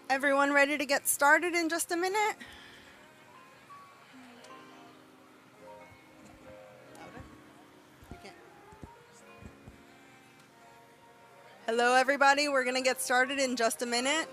Everyone ready to get started in just a minute? Hello, everybody. We're going to get started in just a minute.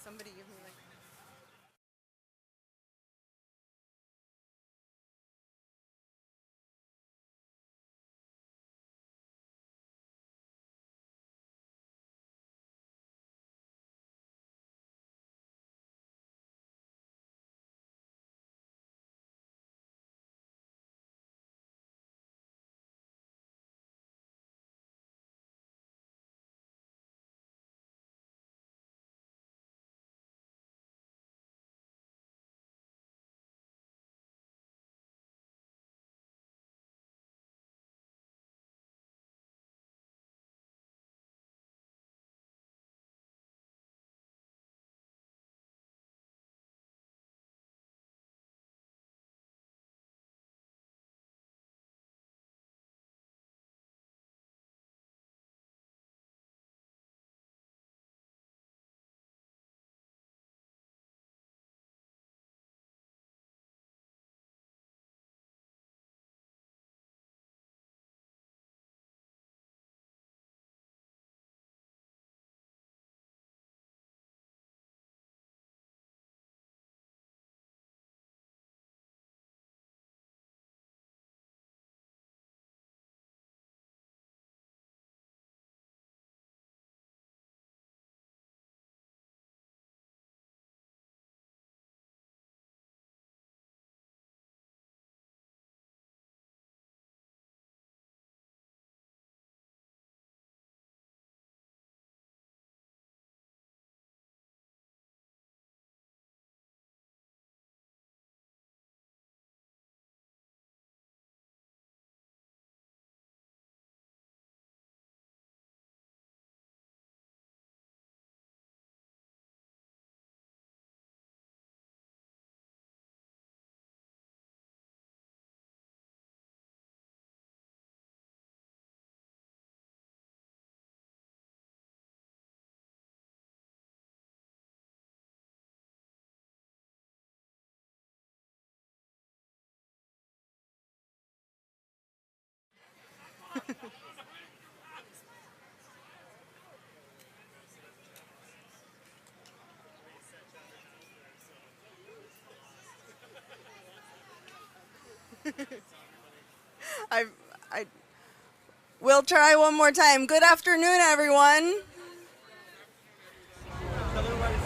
Somebody give me like... I We'll try one more time. Good afternoon, everyone.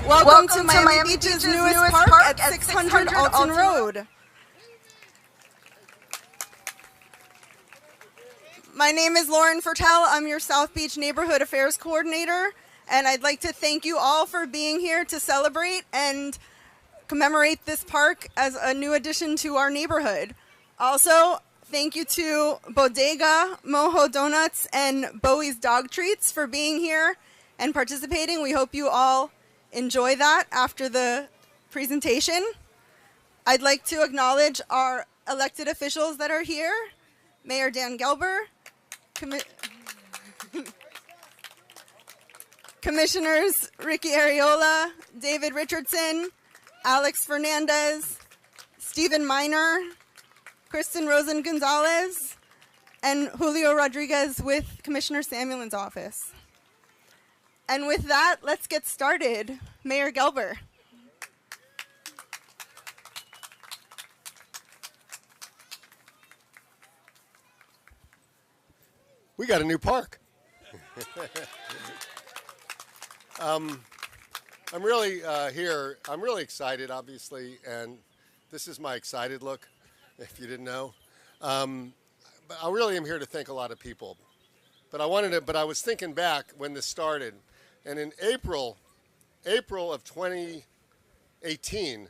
Welcome to Miami Beach's newest park at 600 Alton Road. My name is Lauren Fertel. I'm your South Beach Neighborhood Affairs Coordinator, and I'd like to thank you all for being here to celebrate and commemorate this park as a new addition to our neighborhood. Also, thank you to Bodega, Mojo Donuts, and Bowie's Dog Treats for being here and participating. We hope you all enjoy that after the presentation. I'd like to acknowledge our elected officials that are here. Mayor Dan Gelber, Commissioners Ricky Ariola, David Richardson, Alex Fernandez, Stephen Miner, Kristen Rosen Gonzalez, and Julio Rodriguez with Commissioner Samuelin's office. And with that, let's get started. Mayor Gelber. We got a new park. I'm really here. I'm really excited, obviously, and this is my excited look, if you didn't know. But I really am here to thank a lot of people. But I was thinking back when this started, and in April of 2018,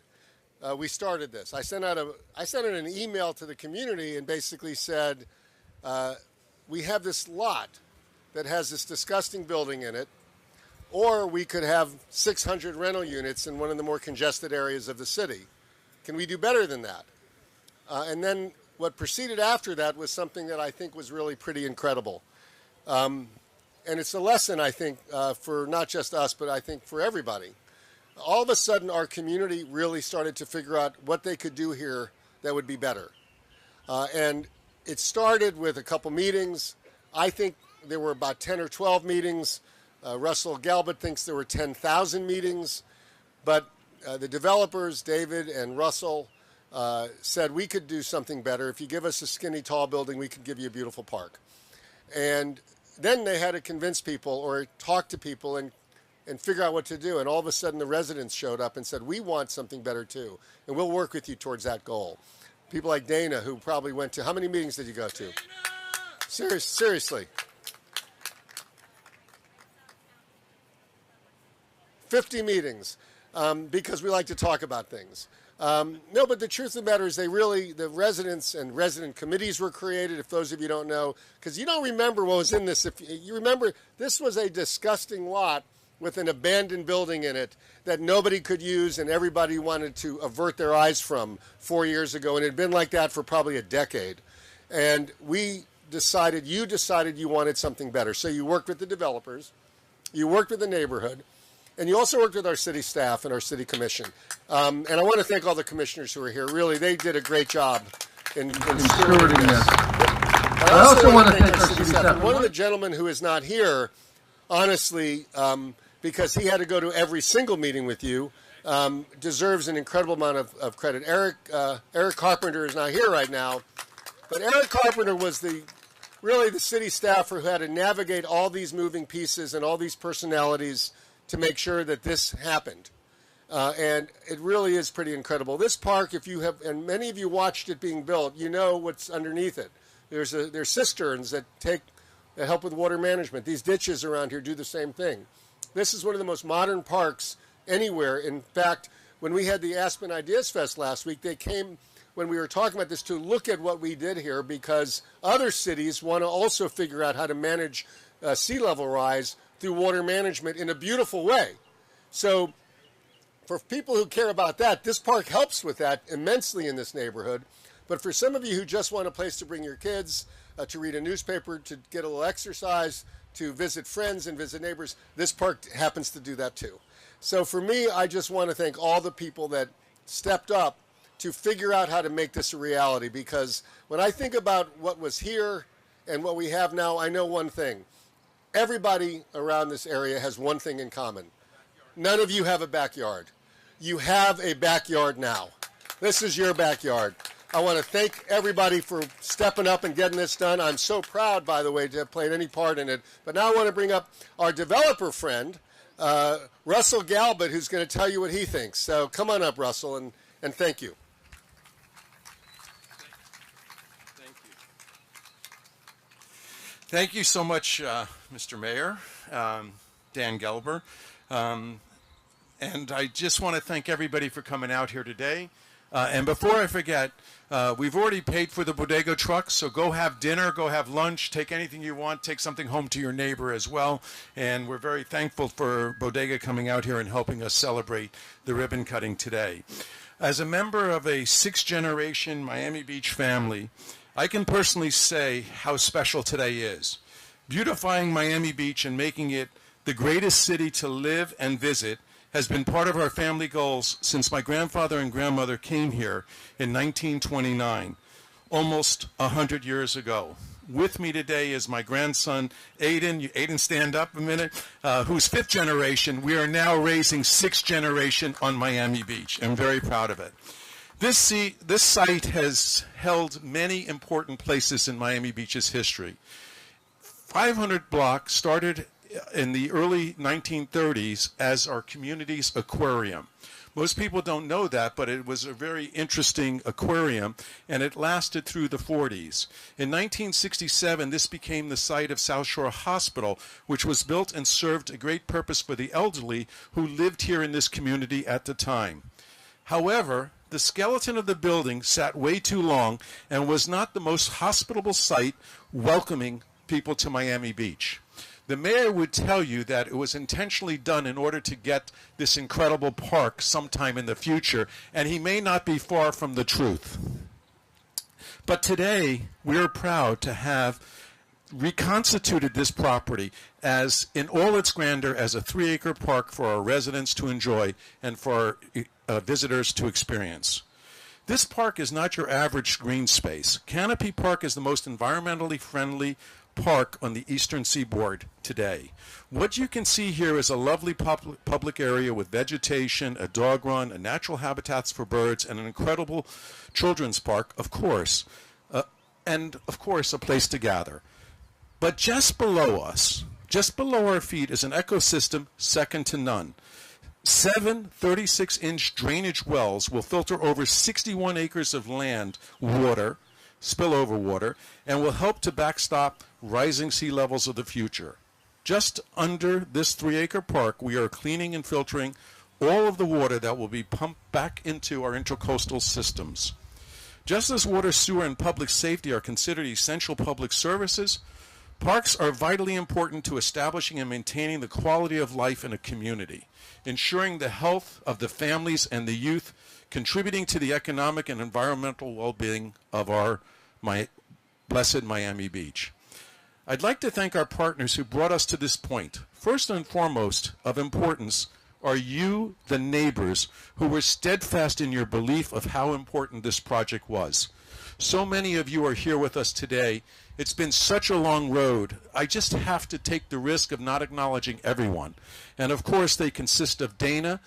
we started this. I sent out an email to the community and basically said, we have this lot that has this disgusting building in it, or we could have 600 rental units in one of the more congested areas of the city. Can we do better than that? And then what proceeded after that was something that I think was really pretty incredible. And it's a lesson, I think, for not just us, but I think for everybody. All of a sudden, our community really started to figure out what they could do here that would be better. And it started with a couple meetings. I think there were about 10 or 12 meetings. Russell Galbraith thinks there were 10,000 meetings. But the developers, David and Russell, said we could do something better. If you give us a skinny, tall building, we could give you a beautiful park. And then they had to convince people or talk to people and figure out what to do. And all of a sudden, the residents showed up and said, we want something better too. And we'll work with you towards that goal. People like Dana, who probably went to, how many meetings did you go to? Seriously. 50 meetings, because we like to talk about things. No, but the truth of the matter is the residents and resident committees were created, if those of you don't know, because you don't remember what was in this. If you remember, this was a disgusting lot with an abandoned building in it that nobody could use and everybody wanted to avert their eyes from 4 years ago, and it had been like that for probably a decade. And you decided you wanted something better. So you worked with the developers, you worked with the neighborhood, and you also worked with our city staff and our city commission. And I want to thank all the commissioners who are here. Really, they did a great job in stewarding this. I also want to thank our city staff. One of the gentlemen who is not here, honestly, because he had to go to every single meeting with you, deserves an incredible amount of credit. Eric Carpenter is not here right now, but Eric Carpenter was really the city staffer who had to navigate all these moving pieces and all these personalities to make sure that this happened. And it really is pretty incredible. This park, if you have, and many of you watched it being built, you know what's underneath it. There's cisterns that help with water management. These ditches around here do the same thing. This is one of the most modern parks anywhere. In fact, when we had the Aspen Ideas Fest last week, they came, when we were talking about this, to look at what we did here, because other cities want to also figure out how to manage sea level rise through water management in a beautiful way. So for people who care about that, this park helps with that immensely in this neighborhood. But for some of you who just want a place to bring your kids, to read a newspaper, to get a little exercise, to visit friends and visit neighbors, this park happens to do that too. So for me, I just want to thank all the people that stepped up to figure out how to make this a reality, because when I think about what was here and what we have now, I know one thing. Everybody around this area has one thing in common. None of you have a backyard. You have a backyard now. This is your backyard. I want to thank everybody for stepping up and getting this done. I'm so proud, by the way, to have played any part in it. But now I want to bring up our developer friend, Russell Galbraith, who's going to tell you what he thinks. So come on up, Russell, and thank you. Thank you so much, Mr. Mayor, Dan Gelber. And I just want to thank everybody for coming out here today. And before I forget, we've already paid for the bodega truck, so go have dinner, go have lunch, take anything you want, take something home to your neighbor as well. And we're very thankful for Bodega coming out here and helping us celebrate the ribbon cutting today. As a member of a sixth-generation Miami Beach family, I can personally say how special today is. Beautifying Miami Beach and making it the greatest city to live and visit has been part of our family goals since my grandfather and grandmother came here in 1929, almost 100 years ago. With me today is my grandson, Aiden. Aiden, stand up a minute. Who's fifth generation. We are now raising sixth generation on Miami Beach. I'm very proud of it. This site has held many important places in Miami Beach's history. 500 block started in the early 1930s as our community's aquarium. Most people don't know that, but it was a very interesting aquarium, and it lasted through the 40s. In 1967, this became the site of South Shore Hospital, which was built and served a great purpose for the elderly who lived here in this community at the time. However, the skeleton of the building sat way too long and was not the most hospitable site welcoming people to Miami Beach. The mayor would tell you that it was intentionally done in order to get this incredible park sometime in the future, and he may not be far from the truth. But today, we're proud to have reconstituted this property as, in all its grandeur, as a 3-acre park for our residents to enjoy and for our visitors to experience. This park is not your average green space. Canopy Park is the most environmentally friendly park on the eastern seaboard today. What you can see here is a lovely public area with vegetation, a dog run, a natural habitats for birds, and an incredible children's park, of course, and of course a place to gather. But just below us, just below our feet, is an ecosystem second to none. 7 36-inch drainage wells will filter over 61 acres of land water, spillover water, and will help to backstop rising sea levels of the future. Just under this 3-acre park, we are cleaning and filtering all of the water that will be pumped back into our intercoastal systems. Just as water, sewer, and public safety are considered essential public services, parks are vitally important to establishing and maintaining the quality of life in a community, ensuring the health of the families and the youth, contributing to the economic and environmental well-being of our blessed Miami Beach. I'd like to thank our partners who brought us to this point. First and foremost of importance are you, the neighbors, who were steadfast in your belief of how important this project was. So many of you are here with us today. It's been such a long road. I just have to take the risk of not acknowledging everyone. And of course, they consist of Dana,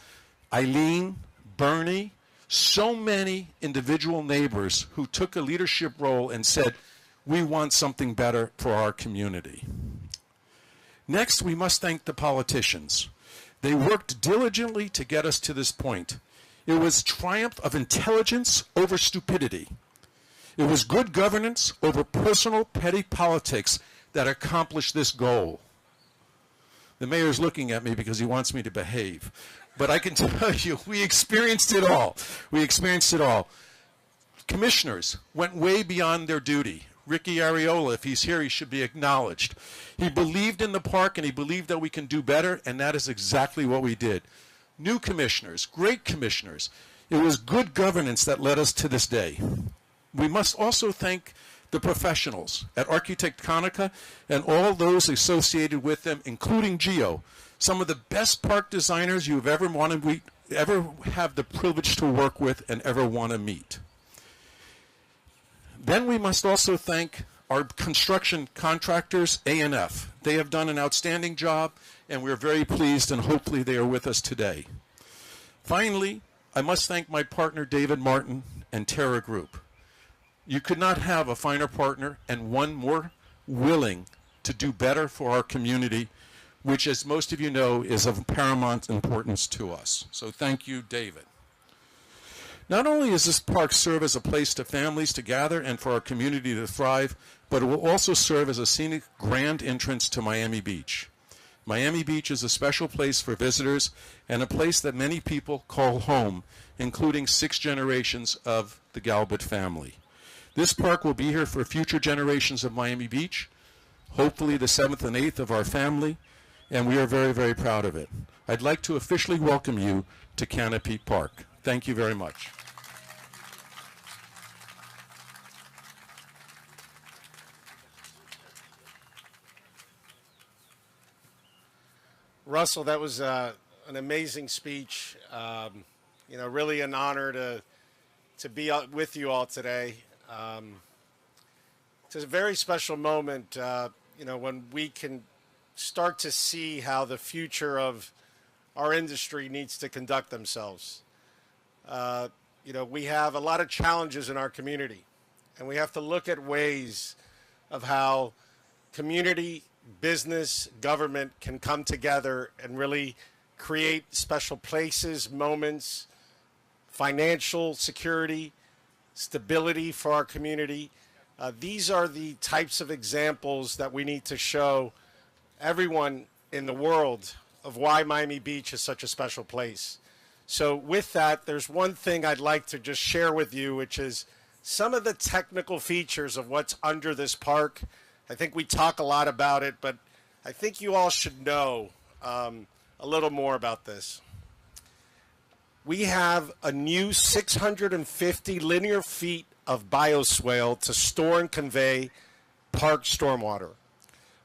Eileen, Bernie, so many individual neighbors who took a leadership role and said, we want something better for our community. Next, we must thank the politicians. They worked diligently to get us to this point. It was triumph of intelligence over stupidity. It was good governance over personal petty politics that accomplished this goal. The mayor's looking at me because he wants me to behave. But I can tell you, we experienced it all. We experienced it all. Commissioners went way beyond their duty. Ricky Ariola, if he's here, he should be acknowledged. He believed in the park and he believed that we can do better, and that is exactly what we did. New commissioners, great commissioners. It was good governance that led us to this day. We must also thank the professionals at Arquitectonica and all those associated with them, including Geo, some of the best park designers you have ever have the privilege to work with and ever want to meet. Then we must also thank our construction contractors, A&F. They have done an outstanding job, and we're very pleased, and hopefully they are with us today. Finally, I must thank my partner, David Martin, and Terra Group. You could not have a finer partner and one more willing to do better for our community, which, as most of you know, is of paramount importance to us. So thank you, David. Not only does this park serve as a place for families to gather and for our community to thrive, but it will also serve as a scenic grand entrance to Miami Beach. Miami Beach is a special place for visitors and a place that many people call home, including 6 generations of the Galbraith family. This park will be here for future generations of Miami Beach, hopefully the 7th and 8th of our family, and we are very, very proud of it. I'd like to officially welcome you to Canopy Park. Thank you very much. Russell, that was an amazing speech. Really an honor to be with you all today. It's a very special moment, when we can start to see how the future of our industry needs to conduct themselves. We have a lot of challenges in our community, and we have to look at ways of how community business, government can come together and really create special places, moments, financial security, stability for our community. These are the types of examples that we need to show everyone in the world of why Miami Beach is such a special place. So with that, there's one thing I'd like to just share with you, which is some of the technical features of what's under this park. I think we talk a lot about it, but I think you all should know a little more about this. We have a new 650 linear feet of bioswale to store and convey park stormwater.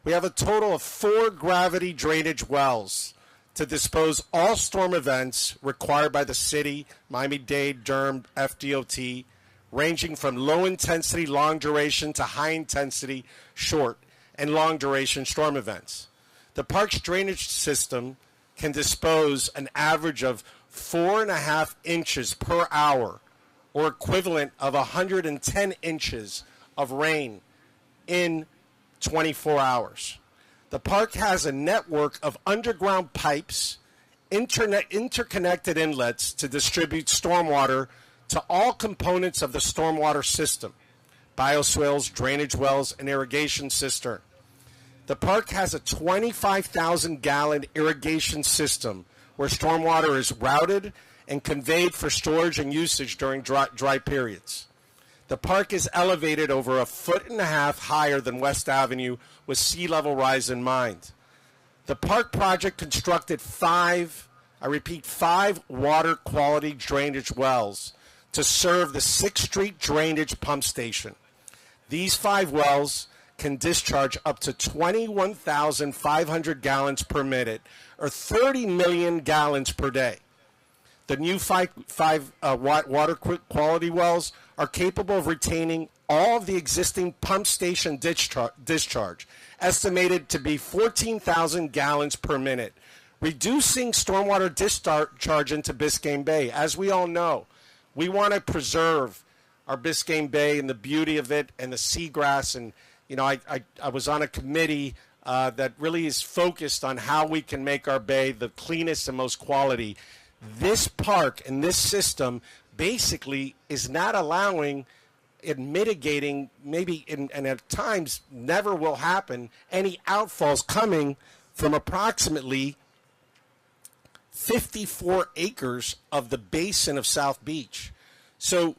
We have a total of 4 gravity drainage wells to dispose all storm events required by the city, Miami-Dade, Durham, FDOT, ranging from low-intensity, long-duration to high-intensity, short, and long-duration storm events. The park's drainage system can dispose an average of 4.5 inches per hour, or equivalent of 110 inches of rain in 24 hours. The park has a network of underground pipes, interconnected inlets to distribute stormwater to all components of the stormwater system: bioswales, drainage wells, and irrigation cistern. The park has a 25,000-gallon irrigation system where stormwater is routed and conveyed for storage and usage during dry periods. The park is elevated over 1.5 feet higher than West Avenue with sea level rise in mind. The park project constructed 5 water quality drainage wells to serve the 6th Street Drainage Pump Station. These 5 wells can discharge up to 21,500 gallons per minute, or 30 million gallons per day. The new 5 water quality wells are capable of retaining all of the existing pump station discharge, estimated to be 14,000 gallons per minute, reducing stormwater discharge into Biscayne Bay. As we all know, we want to preserve our Biscayne Bay and the beauty of it and the seagrass. And, you know, I was on a committee that really is focused on how we can make our bay the cleanest and most quality. This park and this system basically is not allowing and mitigating, maybe and at times never will happen, any outfalls coming from approximately 54 acres of the basin of South Beach. So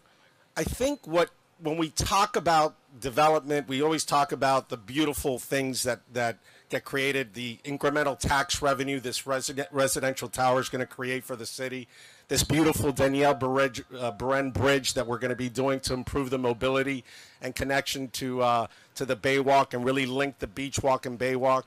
I think when we talk about development, we always talk about the beautiful things that get created, the incremental tax revenue this residential tower is going to create for the city, this beautiful Danielle Beren Bridge that we're going to be doing to improve the mobility and connection to the Baywalk and really link the Beach Walk and Baywalk.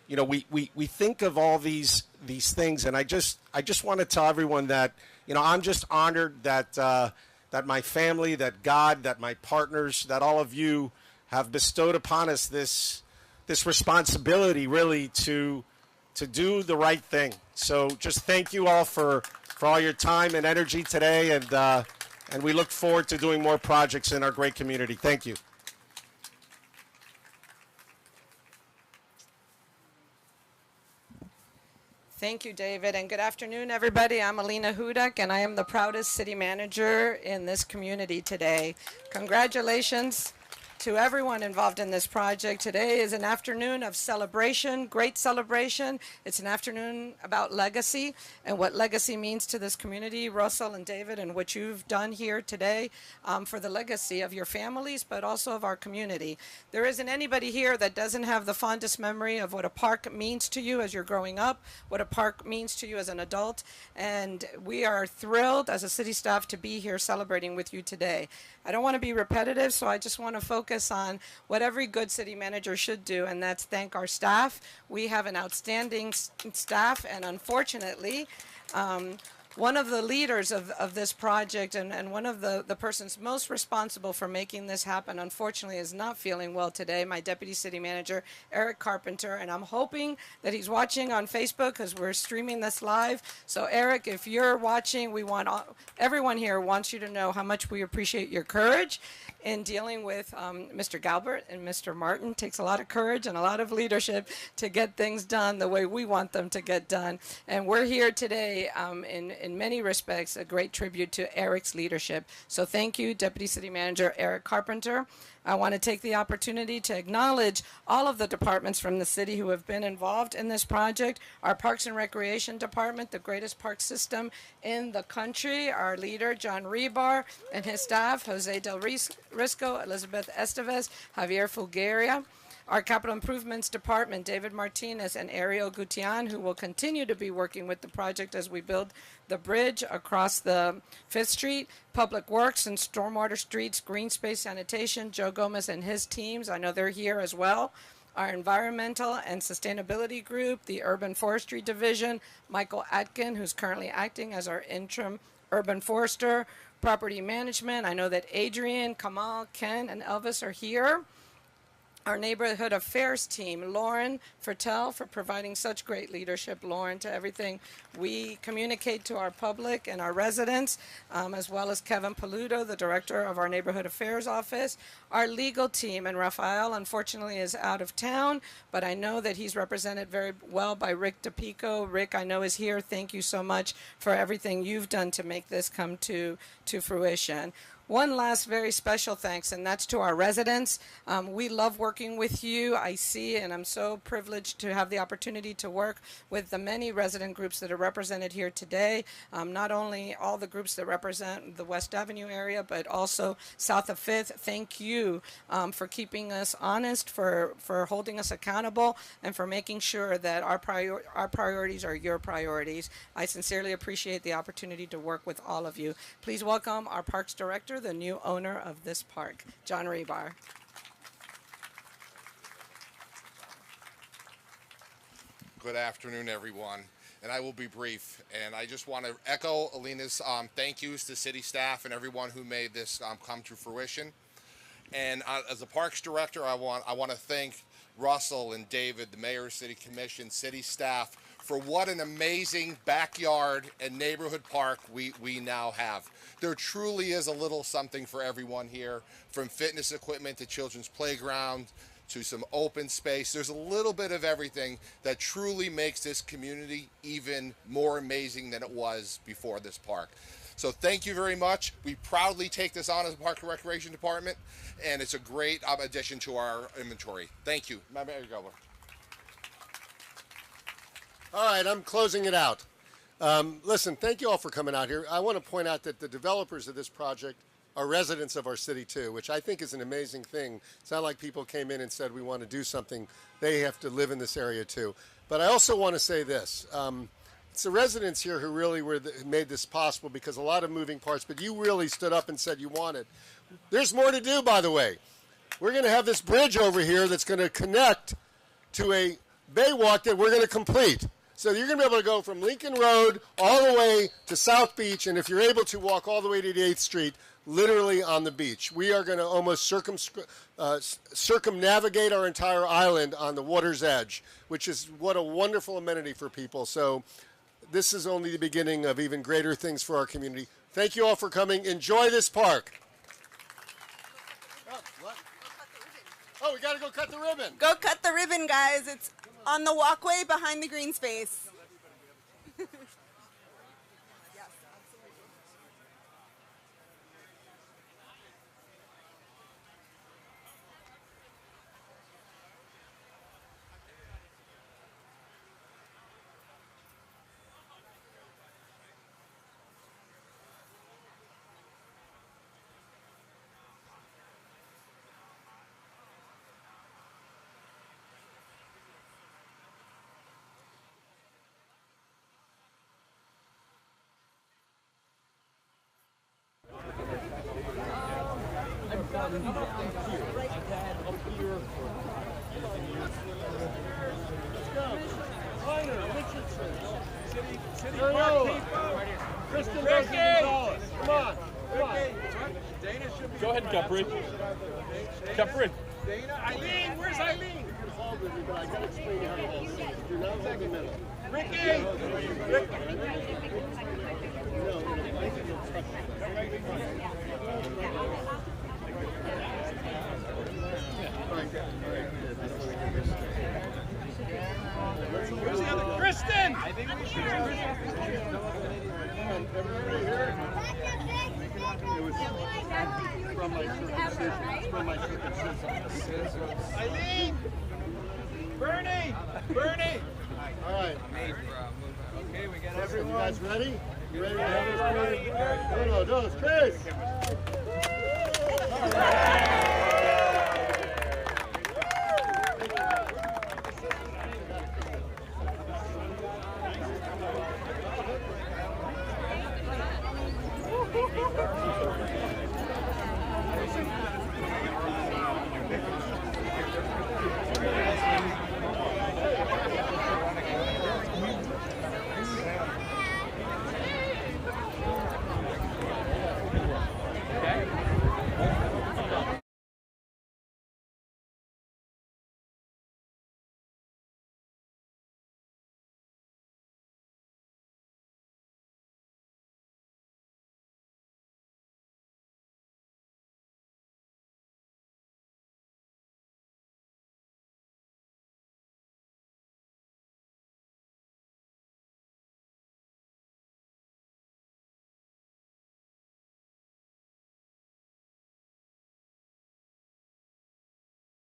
You know, we think of all these things, and I just want to tell everyone that, you know, I'm just honored that that my family, that God, that my partners, that all of you have bestowed upon us this responsibility, really, to do the right thing. So just thank you all for all your time and energy today, and we look forward to doing more projects in our great community. Thank you. Thank you, David, and good afternoon, everybody. I'm Alina Hudak, and I am the proudest city manager in this community today. Congratulations to everyone involved in this project. Today is an afternoon of celebration, great celebration. It's an afternoon about legacy and what legacy means to this community, Russell and David, and what you've done here today for the legacy of your families, but also of our community. There isn't anybody here that doesn't have the fondest memory of what a park means to you as you're growing up, what a park means to you as an adult, and we are thrilled as a city staff to be here celebrating with you today. I don't want to be repetitive, so I just want to focus on what every good city manager should do, and that's thank our staff. We have an outstanding staff, and unfortunately, one of the leaders of this project and one of the persons most responsible for making this happen, unfortunately, is not feeling well today, my Deputy City Manager, Eric Carpenter, and I'm hoping that he's watching on Facebook because we're streaming this live. So, Eric, if you're watching, everyone here wants you to know how much we appreciate your courage in dealing with Mr. Galbraith and Mr. Martin. It takes a lot of courage and a lot of leadership to get things done the way we want them to get done. And we're here today in many respects, a great tribute to Eric's leadership. So thank you, Deputy City Manager Eric Carpenter. I want to take the opportunity to acknowledge all of the departments from the city who have been involved in this project. Our Parks and Recreation Department, the greatest park system in the country. Our leader, John Rebar, and his staff, Jose Del Risco, Elizabeth Estevez, Javier Fulgaria. Our Capital Improvements Department, David Martinez and Ariel Gutian, who will continue to be working with the project as we build the bridge across the 5th Street. Public Works and Stormwater Streets, Green Space Sanitation, Joe Gomez and his teams, I know they're here as well. Our Environmental and Sustainability Group, the Urban Forestry Division, Michael Atkin, who's currently acting as our interim urban forester. Property Management, I know that Adrian, Kamal, Ken, and Elvis are here. Our Neighborhood Affairs team, Lauren Fertel, for providing such great leadership, Lauren, to everything we communicate to our public and our residents, as well as Kevin Paluto, the director of our Neighborhood Affairs office. Our legal team, and Rafael, unfortunately, is out of town, but I know that he's represented very well by Rick DePico. Rick, I know, is here. Thank you so much for everything you've done to make this come to fruition. One last very special thanks, and that's to our residents. We love working with you. I see, and I'm so privileged to have the opportunity to work with the many resident groups that are represented here today. Not only all the groups that represent the West Avenue area, but also south of 5th. Thank you for keeping us honest, for holding us accountable, and for making sure that our priorities are your priorities. I sincerely appreciate the opportunity to work with all of you. Please welcome our Parks Director, the new owner of this park, John Rebar. Good afternoon, everyone, and I will be brief. And I just want to echo Alina's thank yous to city staff and everyone who made this come to fruition. And as a Parks Director, I want to thank Russell and David, the Mayor, City Commission, city staff, for what an amazing backyard and neighborhood park we now have. There truly is a little something for everyone here, from fitness equipment to children's playground to some open space. There's a little bit of everything that truly makes this community even more amazing than it was before this park. So thank you very much. We proudly take this on as a Park and Recreation Department, and it's a great addition to our inventory. Thank you. Mayor Gover. All right, I'm closing it out. Listen, thank you all for coming out here. I want to point out that the developers of this project are residents of our city too, which I think is an amazing thing. It's not like people came in and said we want to do something. They have to live in this area too. But I also want to say this. It's the residents here who really made this possible, because a lot of moving parts, but you really stood up and said you want it. There's more to do, by the way. We're going to have this bridge over here that's going to connect to a bay walk that we're going to complete. So you're going to be able to go from Lincoln Road all the way to South Beach, and if you're able to, walk all the way to the 8th Street, literally on the beach. We are going to almost circumnavigate our entire island on the water's edge, which is what a wonderful amenity for people. So this is only the beginning of even greater things for our community. Thank you all for coming. Enjoy this park. Oh, we got to go cut the ribbon. Go cut the ribbon, guys. It's on the walkway behind the green space. City Park people. Kristen Gonzalez. Come on. Come on. Go ahead, Capri. Capri. Eileen, where's Eileen? You can hold with me, but I gotta explain how to hold it. Do not hold the middle. Ricky! Where's the other? Kristen! I think we should. Everybody here? It was from my circumcision. Eileen! Bernie! Bernie! All right. Okay, we got Everyone, you guys ready? You ready to have this? No, it's Chris.